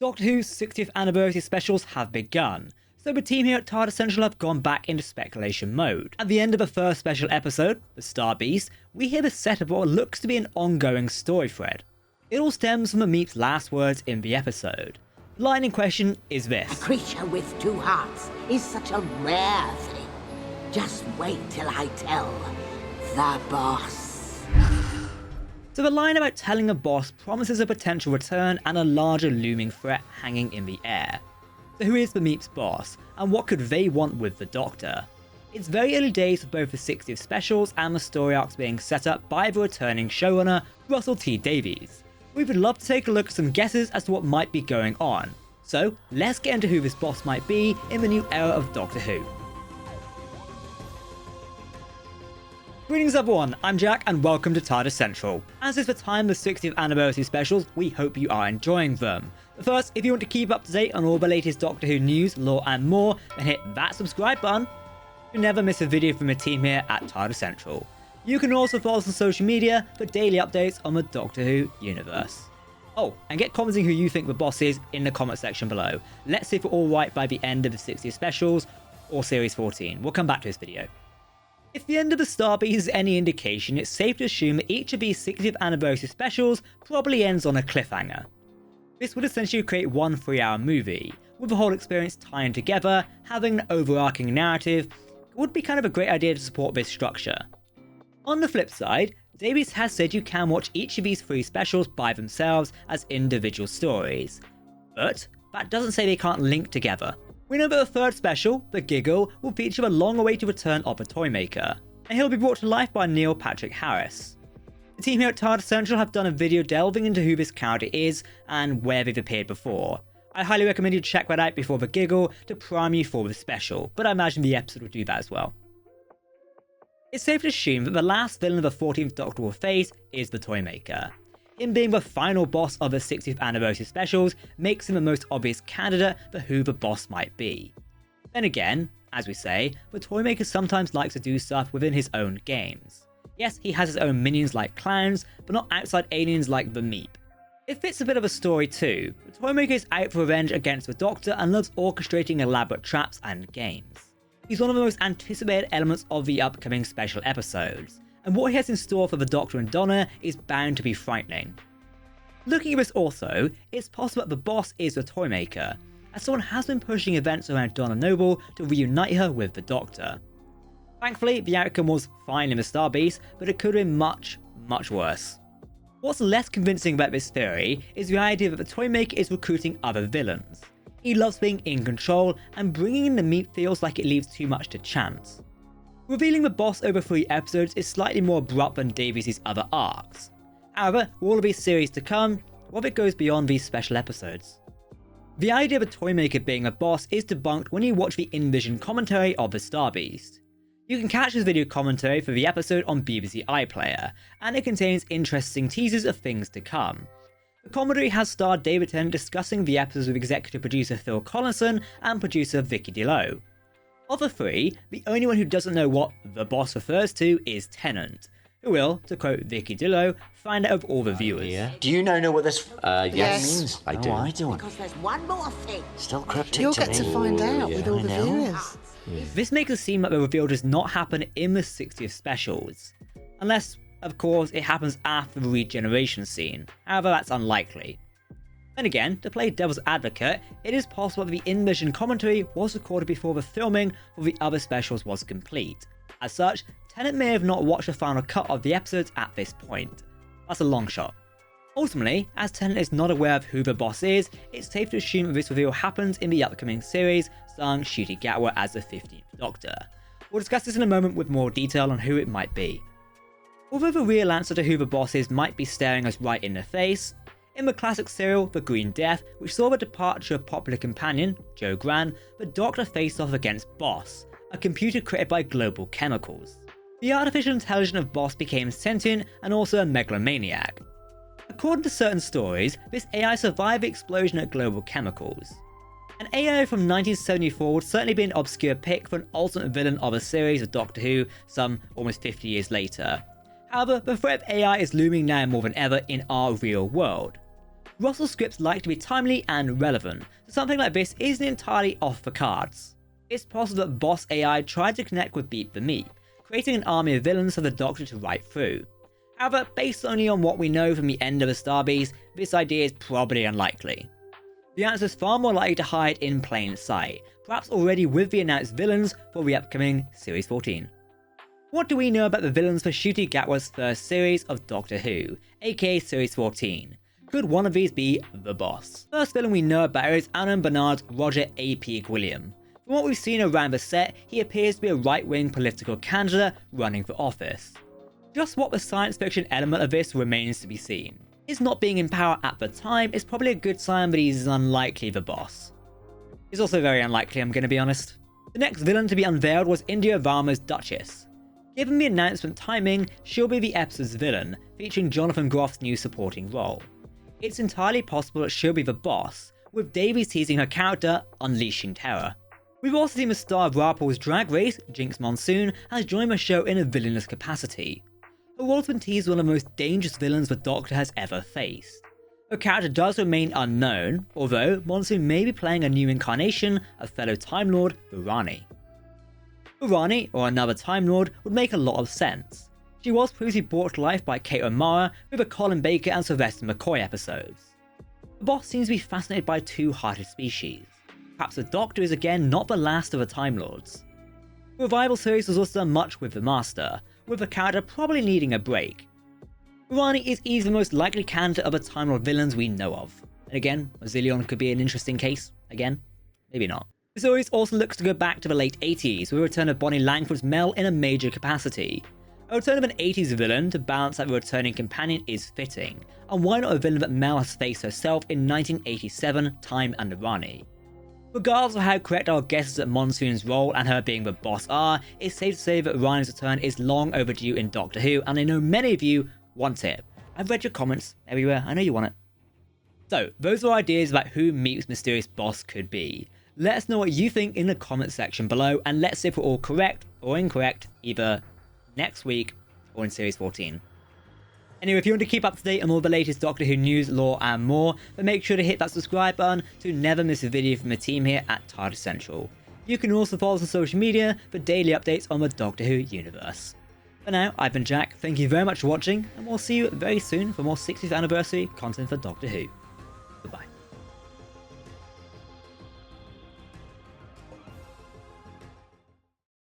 Doctor Who's 60th anniversary specials have begun, so the team here at Tardis Central have gone back into speculation mode. At the end of the first special episode, The Star Beast, we hear the setup of what looks to be an ongoing story thread. It all stems from the Meep's last words in the episode. The line in question is this: A creature with two hearts is such a rare thing. Just wait till I tell the boss. So the line about telling a boss promises a potential return and a larger looming threat hanging in the air. So who is the Meep's boss, and what could they want with the Doctor? It's very early days for both the 60th specials and the story arcs being set up by the returning showrunner, Russell T Davies. We would love to take a look at some guesses as to what might be going on. So let's get into who this boss might be in the new era of Doctor Who. Greetings everyone, I'm Jack and welcome to Tardis Central. As is the time of the 60th anniversary specials, we hope you are enjoying them. But first, if you want to keep up to date on all the latest Doctor Who news, lore and more, then hit that subscribe button. You'll never miss a video from the team here at Tardis Central. You can also follow us on social media for daily updates on the Doctor Who universe. Oh, and get commenting who you think the boss is in the comment section below. Let's see if we're all right by the end of the 60th specials or series 14. We'll come back to this video. If the end of the Star Beast is any indication, it's safe to assume that each of these 60th anniversary specials probably ends on a cliffhanger. This would essentially create one 3-hour movie, with the whole experience tying together, having an overarching narrative. It would be kind of a great idea to support this structure. On the flip side, Davies has said you can watch each of these 3 specials by themselves as individual stories, but that doesn't say they can't link together. We know that the third special, The Giggle, will feature the long-awaited return of the Toymaker, and he'll be brought to life by Neil Patrick Harris. The team here at Tardis Central have done a video delving into who this character is and where they've appeared before. I highly recommend you check that out before The Giggle to prime you for the special, but I imagine the episode will do that as well. It's safe to assume that the last villain of the 14th Doctor will face is the Toymaker. Him being the final boss of the 60th anniversary specials makes him the most obvious candidate for who the boss might be. Then again, as we say, the Toymaker sometimes likes to do stuff within his own games. Yes, he has his own minions like clowns, but not outside aliens like the Meep. It fits a bit of a story too. The Toymaker is out for revenge against the Doctor and loves orchestrating elaborate traps and games. He's one of the most anticipated elements of the upcoming special episodes, and what he has in store for the Doctor and Donna is bound to be frightening. Looking at this also, it's possible that the boss is the Toymaker, as someone has been pushing events around Donna Noble to reunite her with the Doctor. Thankfully, the outcome was fine in the Star Beast, but it could have been much, much worse. What's less convincing about this theory is the idea that the Toymaker is recruiting other villains. He loves being in control, and bringing in the Meep feels like it leaves too much to chance. Revealing the boss over 3 episodes is slightly more abrupt than Davies' other arcs. However, with all of these series to come, what if it goes beyond these special episodes? The idea of a Toymaker being a boss is debunked when you watch the in-vision commentary of the Star Beast. You can catch this video commentary for the episode on BBC iPlayer, and it contains interesting teasers of things to come. The commentary has starred David Tennant discussing the episodes with executive producer Phil Collinson and producer Vicky DeLoe. Of the 3, the only one who doesn't know what the boss refers to is Tennant, who will, to quote Vicky DeLoe, find out of all the viewers. Yeah. Do you know what this Yes. means? I do. I don't. Because there's one more thing. Still cryptic You'll to get me. to find out with all I the know. viewers. This makes it seem like the reveal does not happen in the 60th specials, unless, of course, it happens after the regeneration scene. However, that's unlikely. Then again, to play devil's advocate, it is possible that the in-vision commentary was recorded before the filming for the other specials was complete. As such, Tennant may have not watched the final cut of the episodes at this point. That's a long shot. Ultimately, as Tennant is not aware of who the boss is, it's safe to assume that this reveal happens in the upcoming series starring Ncuti Gatwa as the 15th Doctor. We'll discuss this in a moment with more detail on who it might be. Although the real answer to who the boss is might be staring us right in the face, in the classic serial The Green Death, which saw the departure of popular companion, Jo Gran, the Doctor faced off against Boss, a computer created by Global Chemicals. The artificial intelligence of Boss became sentient and also a megalomaniac. According to certain stories, this AI survived the explosion at Global Chemicals. An AI from 1974 would certainly be an obscure pick for an ultimate villain of a series of Doctor Who some almost 50 years later. However, the threat of AI is looming now more than ever in our real world. Russell's scripts like to be timely and relevant, so something like this isn't entirely off the cards. It's possible that Boss AI tried to connect with Beat the Meat, creating an army of villains for the Doctor to ride through. However, based only on what we know from the end of the Star Beast, this idea is probably unlikely. The answer is far more likely to hide in plain sight, perhaps already with the announced villains for the upcoming Series 14. What do we know about the villains for Ncuti Gatwa's first series of Doctor Who, aka Series 14? Could one of these be the Boss? First villain we know about is Alan Bernard's Roger A. William. From what we've seen around the set, he appears to be a right-wing political candidate running for office. Just what the science fiction element of this remains to be seen. His not being in power at the time is probably a good sign that he's unlikely the Boss. He's also very unlikely, I'm gonna be honest. The next villain to be unveiled was India Varma's Duchess. Given the announcement timing, she'll be the episode's villain, featuring Jonathan Groff's new supporting role. It's entirely possible that she'll be the Boss, with Davies teasing her character unleashing terror. We've also seen the star of RuPaul's Drag Race, Jinx Monsoon, has joined the show in a villainous capacity. Her role's been teased one of the most dangerous villains the Doctor has ever faced. Her character does remain unknown, although Monsoon may be playing a new incarnation of fellow Time Lord Urani. Urani, or another Time Lord, would make a lot of sense. She was previously brought to life by Kate O'Mara with the Colin Baker and Sylvester McCoy episodes. The Boss seems to be fascinated by two-hearted species. Perhaps the Doctor is again not the last of the Time Lords. The Revival series has also done much with the Master, with the character probably needing a break. Urani is easily the most likely candidate of the Time Lord villains we know of. And again, Ozilion could be an interesting case. Again, maybe not. The series also looks to go back to the late 80s, with a return of Bonnie Langford's Mel in a major capacity. A return of an 80s villain to balance out the returning companion is fitting, and why not a villain that Mel has faced herself in 1987 Time and Urani? Regardless of how correct our guesses at Monsoon's role and her being the Boss are, it's safe to say that Ryan's return is long overdue in Doctor Who, and I know many of you want it. I've read your comments everywhere, I know you want it. So, those are ideas about who Meep's mysterious boss could be. Let us know what you think in the comment section below, and let's see if we're all correct or incorrect either next week or in Series 14. Anyway, if you want to keep up to date on all the latest Doctor Who news, lore and more, then make sure to hit that subscribe button to never miss a video from the team here at Tardis Central. You can also follow us on social media for daily updates on the Doctor Who universe. For now, I've been Jack, thank you very much for watching, and we'll see you very soon for more 60th anniversary content for Doctor Who.